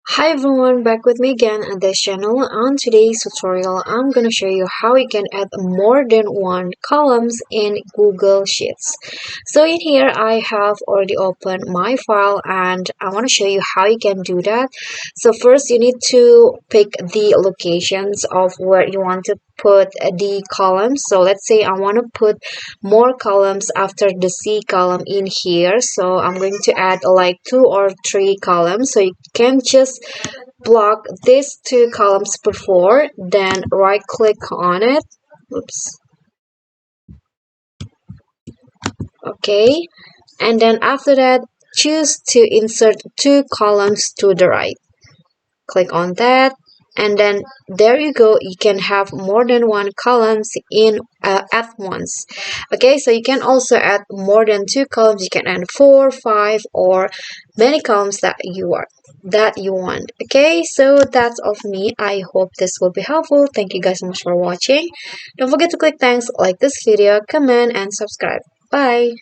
Hi everyone, back with me again on this channel. On today's tutorial, I'm gonna show you how you can add more than one columns in Google Sheets. So in here, I have already opened my file and I want to show you how you can do that. So first, you need to pick the locations of where you want to put the columns. So let's say I want to put more columns after the C column in here. So I'm going to add like 2 or 3 columns. So you can just block these 2 columns before, then right click on it. Oops. Okay. And then after that, choose to insert 2 columns to the right. Click on that, and then there you go, you can have more than one columns in at once. Okay, so you can also add more than 2 columns. You can add 4, 5, or many columns that you want. Okay, so that's all for me. I hope this will be helpful. Thank you guys so much for watching. Don't forget to click thanks, like this video, comment, and subscribe. Bye.